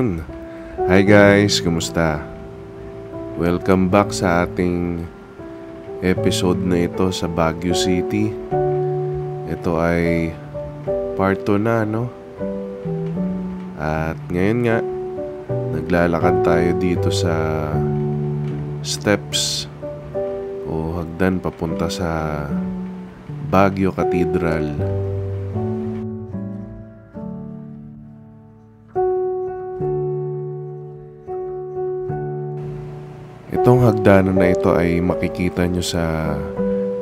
Yun. Hi guys, kumusta? Welcome back sa ating episode na ito sa Baguio City. Ito ay part 2 na, no? At ngayon nga, naglalakad tayo dito sa steps o hagdan papunta sa Baguio Cathedral. Itong hagdanan na ito ay makikita nyo sa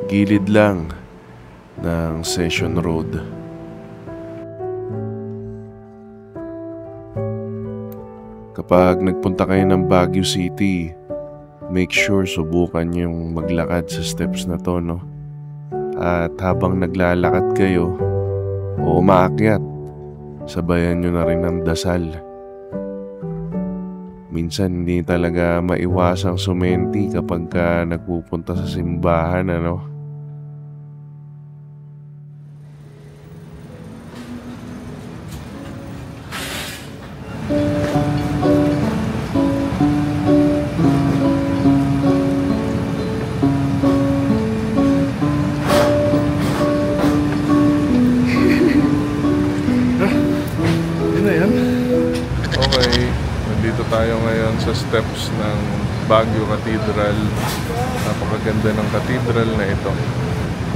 gilid lang ng Session Road. Kapag nagpunta kayo ng Baguio City, make sure subukan yung maglakad sa steps na to, no? At habang naglalakad kayo o umaakyat, sabayan nyo na rin ng dasal. Minsan hindi talaga maiwasang sumenti kapag nagpupunta sa simbahan, ano? Dito tayo ngayon sa steps ng Baguio Cathedral. Napakaganda ng cathedral na ito.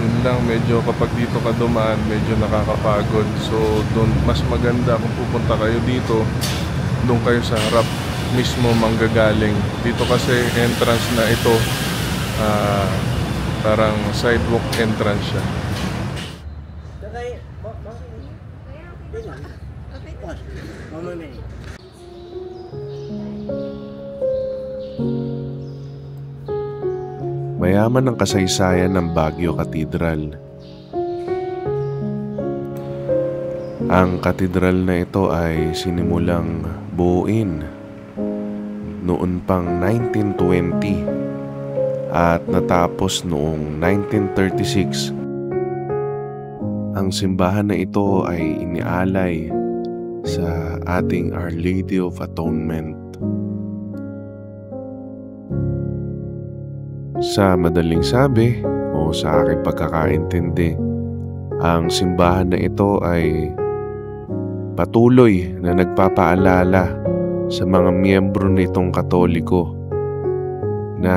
Yun lang, medyo kapag dito ka dumaan, medyo nakakapagod. So doon mas maganda kung pupunta kayo dito, doon kayo sa harap mismo manggagaling. Dito kasi entrance na ito, parang sidewalk entrance siya. Mayaman ang kasaysayan ng Baguio Cathedral. Ang katedral na ito ay sinimulang buuin noon pang 1920 at natapos noong 1936. Ang simbahan na ito ay inialay sa ating Our Lady of Atonement. Sa madaling sabi o sa aking pagkakaintindi, ang simbahan na ito ay patuloy na nagpapaalala sa mga miyembro nitong Katoliko na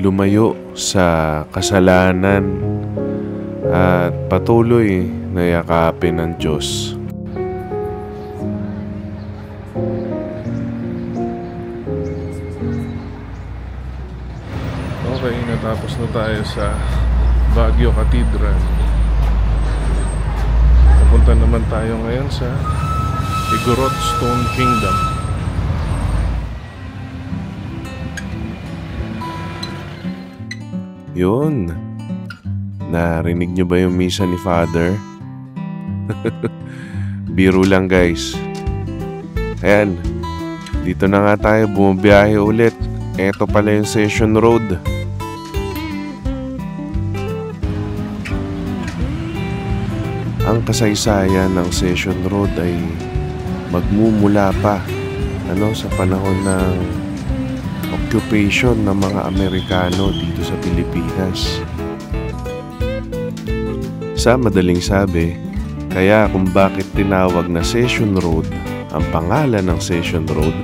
lumayo sa kasalanan at patuloy na yakapin ng Diyos. Okay, natapos na tayo sa Baguio Cathedral. Pupunta naman tayo ngayon sa Igorot Stone Kingdom. Yun. Narinig nyo ba yung misa ni Father? Biro lang guys. Ayan, dito na nga tayo, bumabiyahe ulit. Eto pala yung Session Road. Ang kasaysayan ng Session Road ay magmumula pa sa panahon ng occupation ng mga Amerikano dito sa Pilipinas. Sa madaling sabi, kaya kung bakit tinawag na Session Road, ang pangalan ng Session Road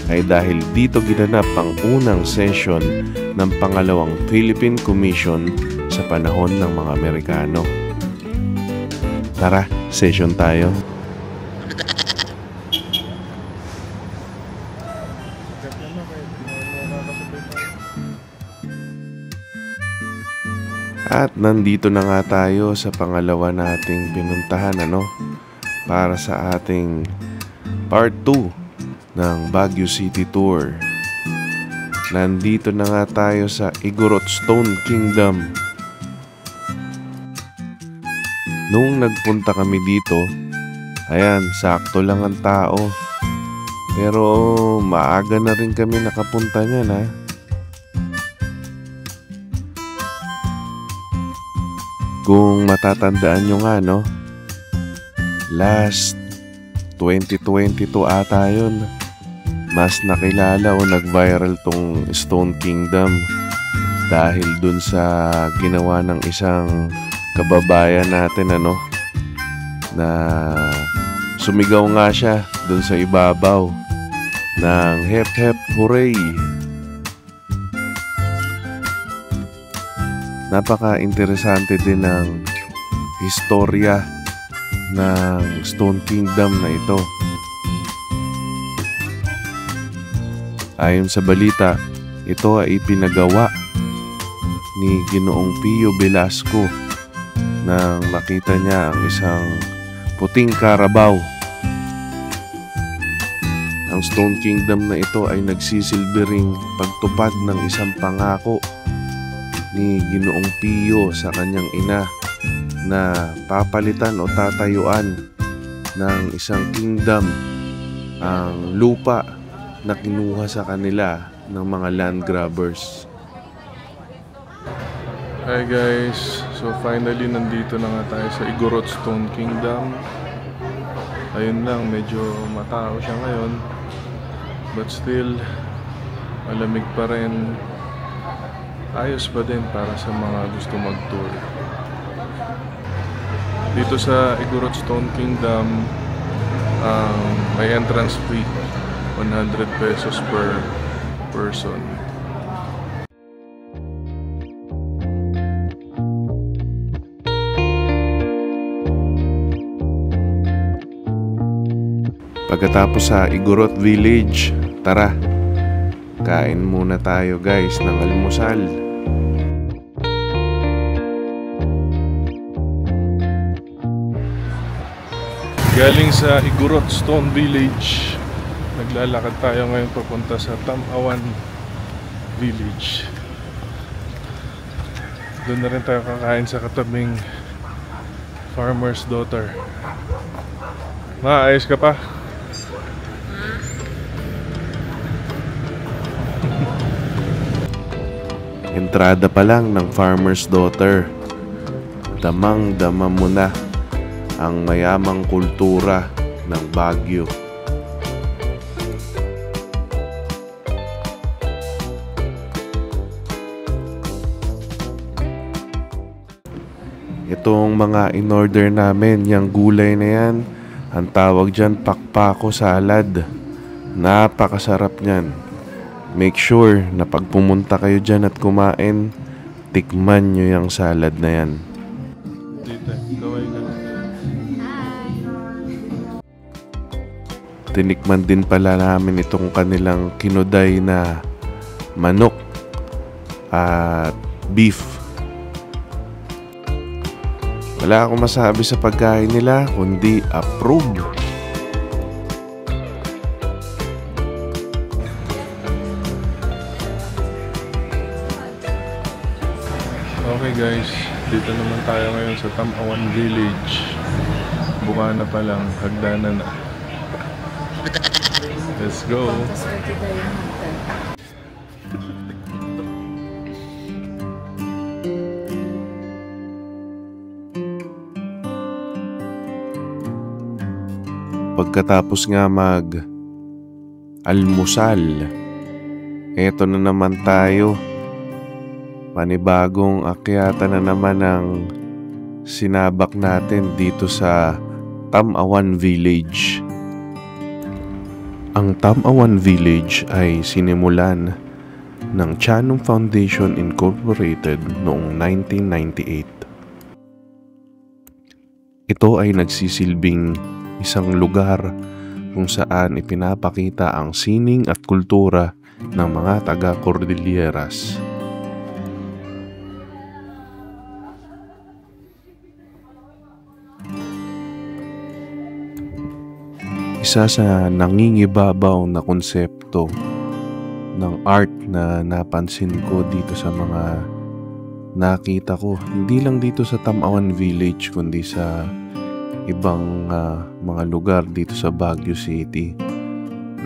ay dahil dito ginanap ang unang session ng pangalawang Philippine Commission sa panahon ng mga Amerikano. Tara, session tayo. At nandito na nga tayo sa pangalawa nating pinuntahan, para sa ating part 2 ng Baguio City Tour. Nandito na nga tayo sa Igorot Stone Kingdom. Nung nagpunta kami dito, ayan, sakto lang ang tao. Pero maaga na rin kami nakapunta niyan, ha. Kung matatandaan nyo nga, last 2022 ata yun, mas nakilala o nag-viral tong Stone Kingdom dahil dun sa ginawa ng isang kababayan natin na sumigaw nga siya dun sa ibabaw ng hep hep hooray. Napaka-interesante din ng historya ng Stone Kingdom na ito. Ayon sa balita, ito ay pinagawa ni Ginoong Pio Velasco nang makita niya ang isang puting karabaw. Ang Stone Kingdom na ito ay nagsisilbing pagtupad ng isang pangako ni Ginoong Pio sa kanyang ina na papalitan o tatayuan ng isang kingdom ang lupa na kinuha sa kanila ng mga land grabbers. Hi guys, so finally nandito na nga tayo sa Igorot Stone Kingdom. Ayun lang, medyo matao siya ngayon, but still malamig pa rin. Ayos pa din para sa mga gusto mag-tour. Dito sa Igorot Stone Kingdom, may entrance fee, 100 pesos per person. Pagkatapos sa Igorot Village, tara, kain muna tayo guys ng almusal. Galing sa Igorot Stone Village, naglalakad tayo ngayon papunta sa Tamawan Village. Doon na rin tayo kakain sa katabing Farmer's Daughter. Maayos ka pa? Entrada pa lang ng Farmer's Daughter, damang-dama mo na ang mayamang kultura ng Baguio. Itong mga in-order namin, yung gulay na yan, ang tawag dyan pakpako salad. Napakasarap niyan. Make sure na pag pumunta kayo dyan at kumain, tikman nyo yung salad na yan. Dito, gawin ka. Tinikman din pala namin itong kanilang kinuday na manok at beef. Wala akong masabi sa pagkain nila kundi approve. Okay guys, dito naman tayo ngayon sa Tamawan Village. Buka na pa lang, hagdanan na. Let's go! Pagkatapos nga mag-almusal, eto na naman tayo. Panibagong akyatan na naman ang sinabak natin dito sa Tamawan Village. Ang Tamawan Village ay sinimulan ng Tianum Foundation Incorporated noong 1998. Ito ay nagsisilbing isang lugar kung saan ipinapakita ang sining at kultura ng mga taga-Cordilleras. Isa sa nangingibabaw na konsepto ng art na napansin ko dito sa mga nakita ko, hindi lang dito sa Tamawan Village kundi sa ibang mga lugar dito sa Baguio City.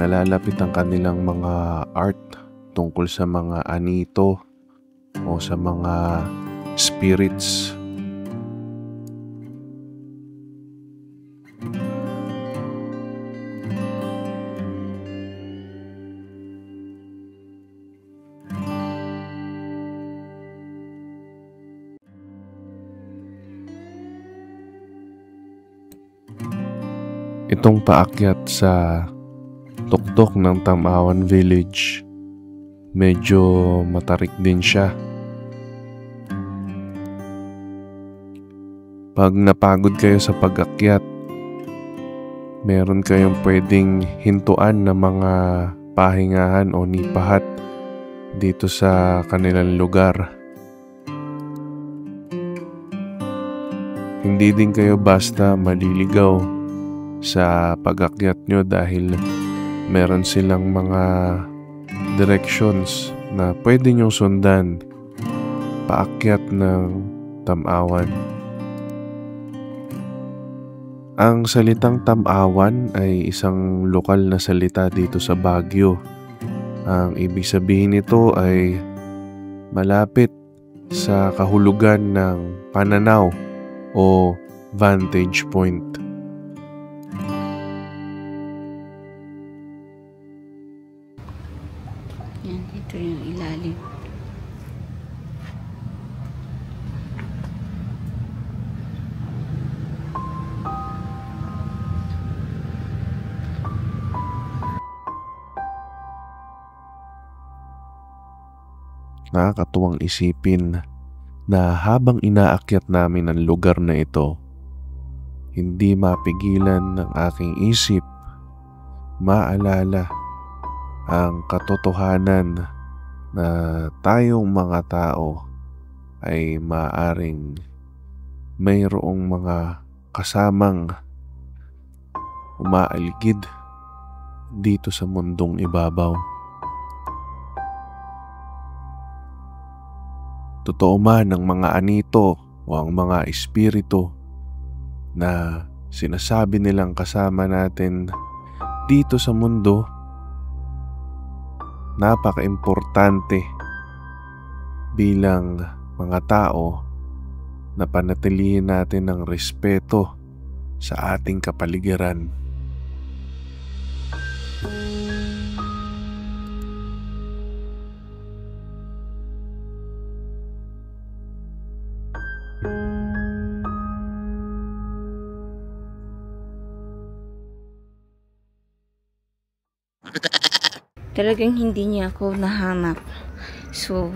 Nalalapit ang kanilang mga art tungkol sa mga anito o sa mga spirits. Itong paakyat sa tuktok ng Tamawan Village, medyo matarik din siya. Pag napagod kayo sa pag-akyat, meron kayong pwedeng hintuan na mga pahingahan o nipahat dito sa kanilang lugar. Hindi din kayo basta maliligaw sa pag-akyat nyo dahil meron silang mga directions na pwede nyong sundan paakyat ng Tamawan. Ang salitang Tamawan ay isang lokal na salita dito sa Baguio. Ang ibig sabihin nito ay malapit sa kahulugan ng pananaw o vantage point. Yan, ito yung ilalim. Nakakatuwang isipin na habang inaakyat namin ang lugar na ito, hindi mapigilan ng aking isip maalala ang katotohanan na tayong mga tao ay maaaring mayroong mga kasamang umaaligid dito sa mundong ibabaw. Totoo man ang mga anito o ang mga espiritu na sinasabi nilang kasama natin dito sa mundo, napaka-importante bilang mga tao na panatilihin natin ang respeto sa ating kapaligiran. Talagang hindi niya ako nahanap. So,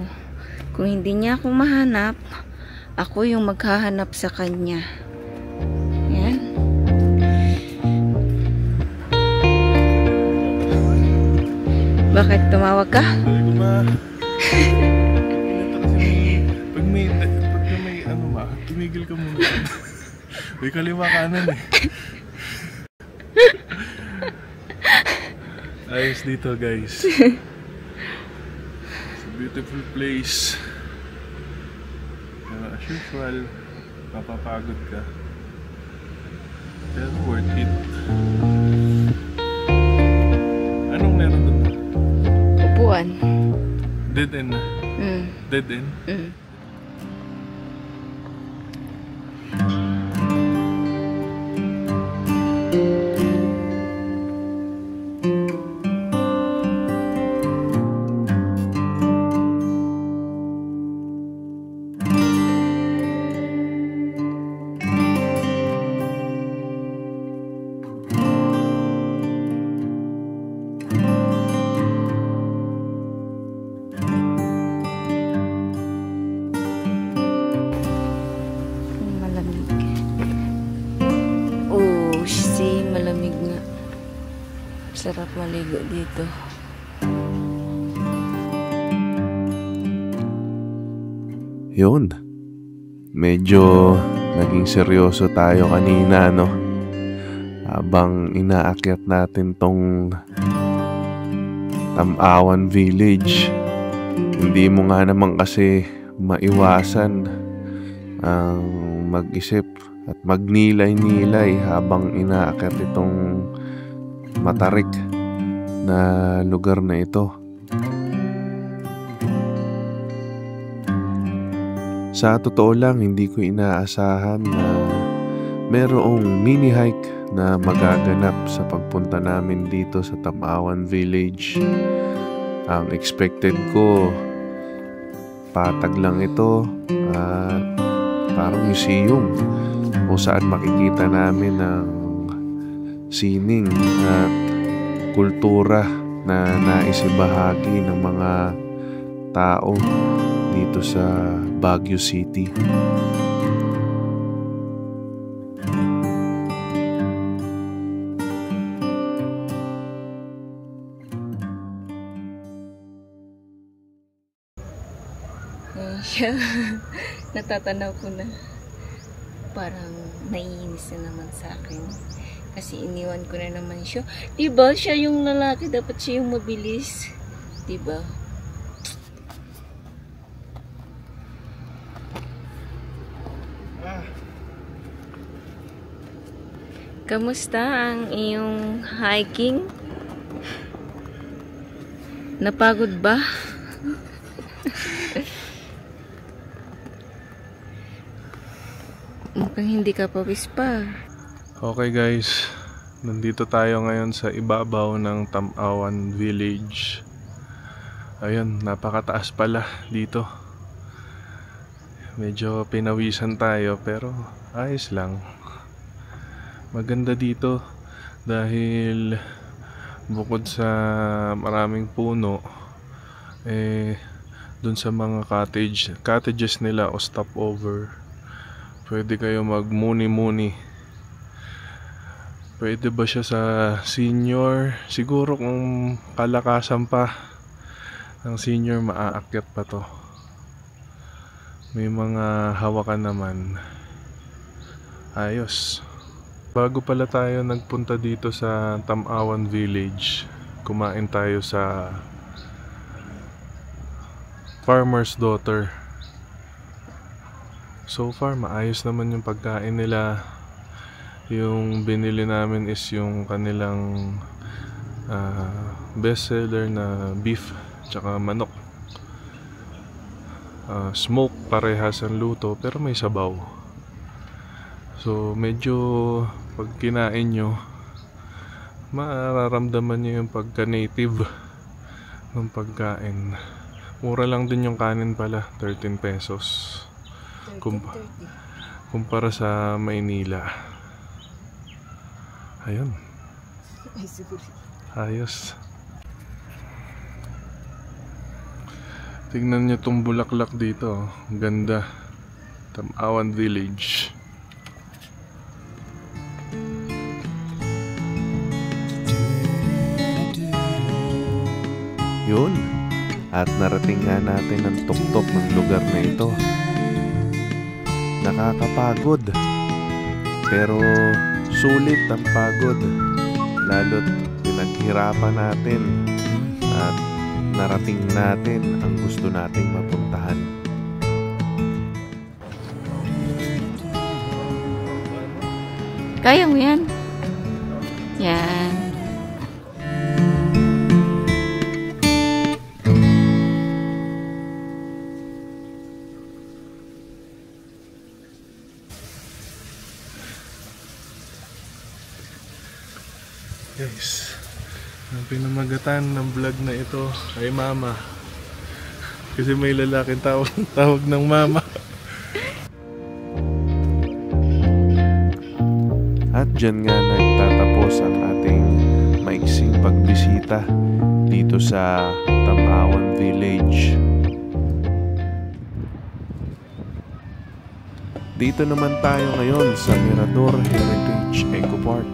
kung hindi niya ako mahanap, ako yung maghahanap sa kanya. Yan. Bakit tumawag ka? Pag may ano ma, tumigil ka muna. May kaliwa kanan eh. Ayos dito guys. It's a beautiful place. As usual, mapapagod ka. Pero worth it. Anong meron doon? Upuan. Dead end na. Dead end? Malamig nga. Sarap maligo dito. Yun. Medyo naging seryoso tayo kanina, no? Habang inaakyat natin tong Tamawan Village. Hindi mo nga naman kasi maiwasan ang mag-isip at magnilay-nilay habang inaakyat itong matarik na lugar na ito. Sa totoo lang, hindi ko inaasahan na merong mini hike na magaganap sa pagpunta namin dito sa Tamawan Village. Ang expected ko, patag lang ito at parang museum kung saan makikita namin ang sining at kultura na naisibahagi ng mga tao dito sa Baguio City. Siya, natatanaw ko na. Parang naiinis na naman sa akin. Kasi iniwan ko na naman siya. Diba? Siya yung lalaki. Dapat siya yung mabilis. Diba? Kamusta ang iyong hiking? Napagod ba? Mukhang hindi ka pawis pa. Okay guys, nandito tayo ngayon sa ibabaw ng Tamawan Village. Ayun, napakataas pala dito. Medyo pinawisan tayo pero ayos lang. Maganda dito dahil bukod sa maraming puno, dun sa mga cottages nila o stopover, pwede kayo mag-muni-muni. Pwede ba siya sa senior? Siguro kung kalakasan pa ng senior, maaakyat pa to. May mga hawakan naman. Ayos. Bago pala tayo nagpunta dito sa Tamawan Village, kumain tayo sa Farmer's Daughter. So far, maayos naman yung pagkain nila. Yung binili namin is yung kanilang bestseller na beef tsaka manok. Smoke parehas ang luto pero may sabaw. So medyo pag kinain nyo, mararamdaman nyo yung pagka-native ng pagkain. Mura lang din yung kanin pala, 13 pesos. Kumpara sa Maynila. Ayun. Ayos. Tingnan nyo tong bulaklak dito. Ganda. Tamawan Village. Yun. At narating nga natin ang tuktok ng lugar na ito. Nakakapagod. Pero sulit ang pagod. Lalo't pinaghirapan natin at narating natin ang gusto nating mapuntahan. Kaya mo yan? Yan. Guys, ang pinamagatan ng vlog na ito ay mama. Kasi may lalaking tawag ng mama. At dyan nga nagtatapos ang ating maiksing pagbisita dito sa Tamawan Village. Dito naman tayo ngayon sa Mirador Heritage Eco Park.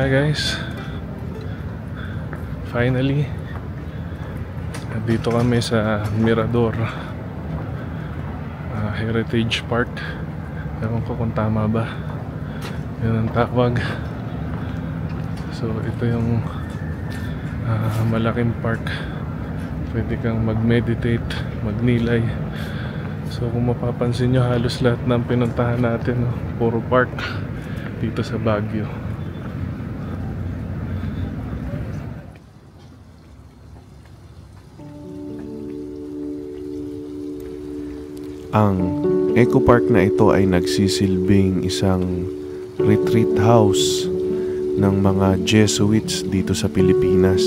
Hi guys, finally dito kami sa Mirador Heritage Park. Ewan ko kung tama ba yun ang tawag. So ito yung malaking park. Pwede kang mag-meditate, magnilay. So kung mapapansin nyo, halos lahat ng pinuntahan natin puro park dito sa Baguio. Ang Eco Park na ito ay nagsisilbing isang retreat house ng mga Jesuits dito sa Pilipinas.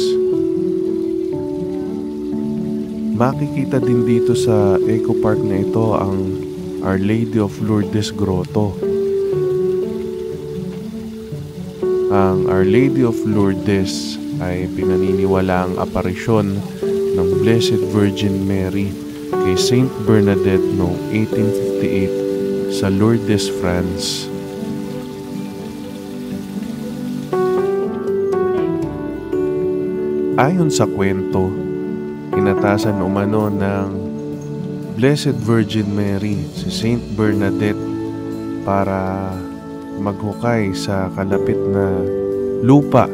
Makikita din dito sa Eco Park na ito ang Our Lady of Lourdes Grotto. Ang Our Lady of Lourdes ay pinaniniwalaang aparisyon ng Blessed Virgin Mary kay Saint Bernadette noong 1858 sa Lourdes, France. Ayon sa kwento, inatasan umano ng Blessed Virgin Mary si Saint Bernadette para maghukay sa kalapit na lupa.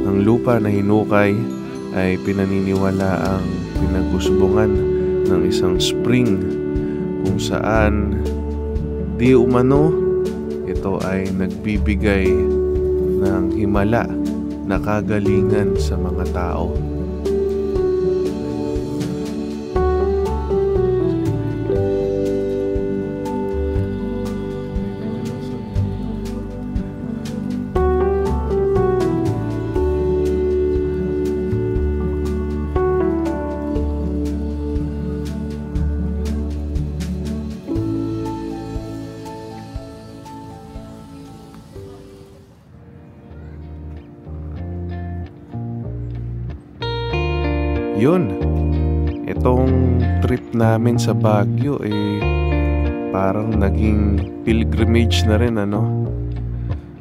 Ang lupa na hinukay ay pinaniniwalaang pinagusbungan ng isang spring kung saan di umano ito ay nagbibigay ng himala na kagalingan sa mga tao. Yun, itong trip namin sa Baguio parang naging pilgrimage na rin, ano?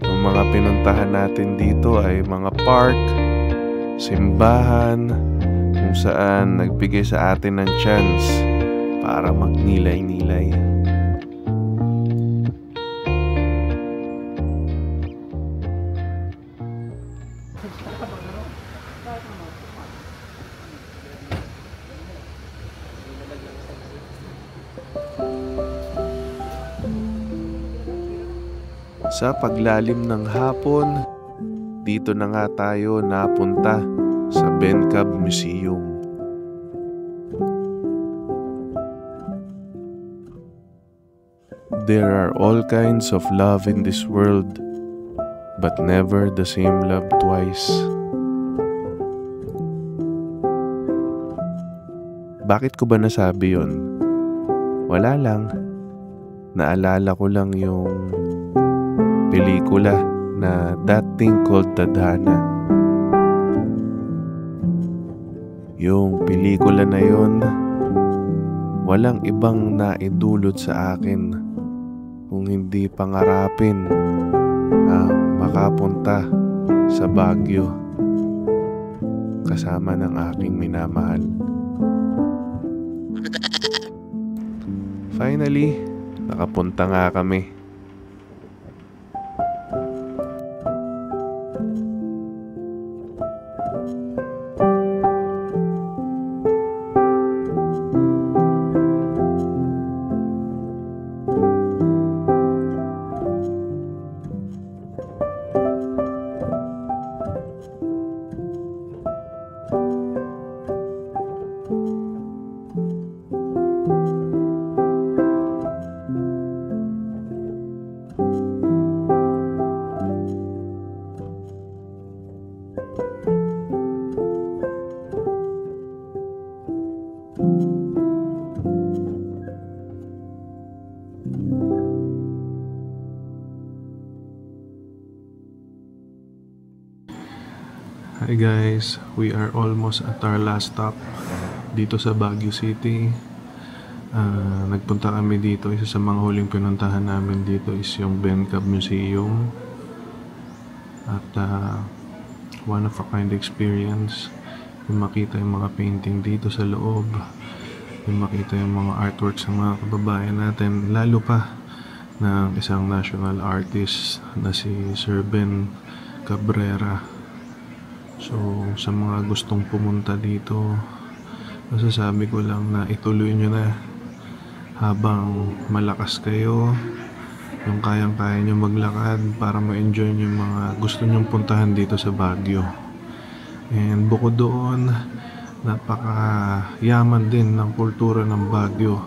Ang mga pinuntahan natin dito ay mga park, simbahan, kung saan nagbigay sa atin ng chance para magnilay-nilay. Sa paglalim ng hapon, dito na nga tayo napunta sa Bencab Museum. There are all kinds of love in this world, but never the same love twice. Bakit ko ba nasabi yun? Wala lang. Naalala ko lang yung pelikula na That Thing Called Tadhana. Yung pelikula na yun, walang ibang naidulot sa akin kung hindi pangarapin ang makapunta sa Baguio kasama ng aking minamahal. Finally, nakapunta nga kami. Hi guys, we are almost at our last stop dito sa Baguio City. Nagpunta kami dito, isa sa mga huling pinuntahan namin dito is yung Bencab Museum. At one of a kind experience, yung makita yung mga painting dito sa loob, yung makita yung mga artworks ng mga kababayan natin, lalo pa ng isang national artist na si Sir Ben Cabrera. So sa mga gustong pumunta dito, masasabi ko lang na ituloy nyo na habang malakas kayo, yung kayang-kaya nyo maglakad para ma-enjoy nyo yung mga gusto nyong puntahan dito sa Baguio. And bukod doon, napakayaman din ng kultura ng Baguio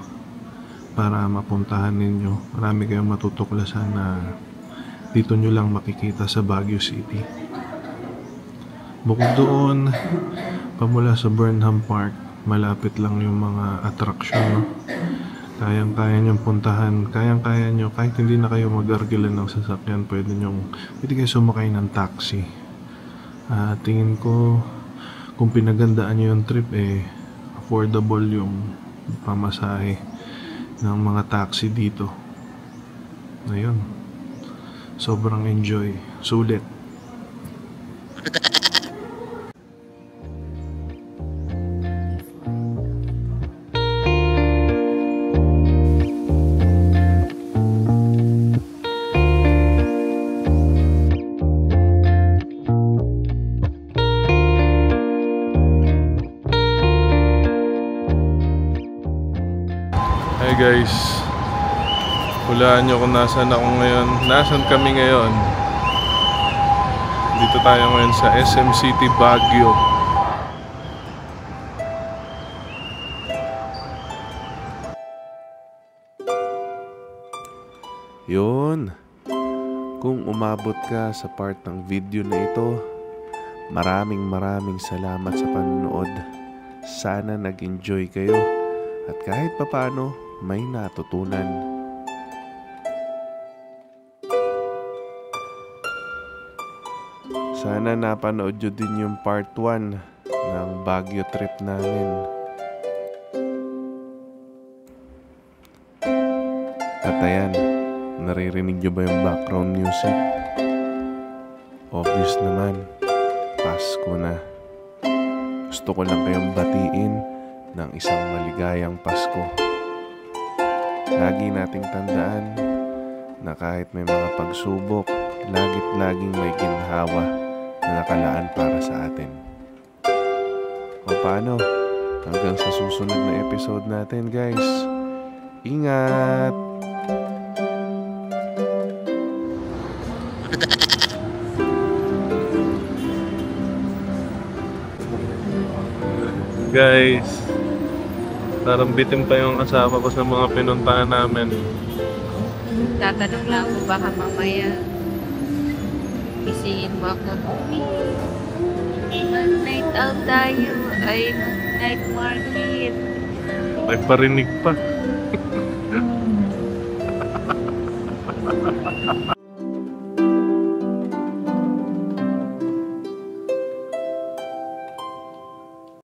para mapuntahan ninyo. Marami kayong matutuklasan na dito nyo lang makikita sa Baguio City. Bukod doon, pamula sa Burnham Park, malapit lang yung mga atraksyon, no? Kayang-kaya nyong puntahan, kayang-kaya nyo, kahit hindi na kayo mag-argilan ng sasakyan, pwede kayo sumakay ng taxi. Tingin ko, kung pinagandaan nyo yung trip, affordable yung pamasahe ng mga taxi dito. Ayun, sobrang enjoy, sulit. Hi guys, hulaan nyo kung nasan ako ngayon. Nasan kami ngayon? Dito tayo ngayon sa SM City, Baguio. Yun, kung umabot ka sa part ng video na ito, maraming salamat sa panonood. Sana nag-enjoy kayo at kahit papano may natutunan. Sana napanood nyo din yung part 1 ng Baguio trip namin. At ayan, naririnig nyo ba yung background music? Obvious naman, Pasko na. Gusto ko lang kayong batiin ng isang maligayang Pasko. Lagi nating tandaan na kahit may mga pagsubok, laging may ginhawa na nakalaan para sa atin. O paano? Hanggang sa susunod na episode natin, guys. Ingat! Guys, parang bitin pa yung kasama ko sa mga pinuntahan namin. Tatanong lang ako baka mamaya bisihin mo ako. Mag-night out tayo. Ay, night market. May parinig pa.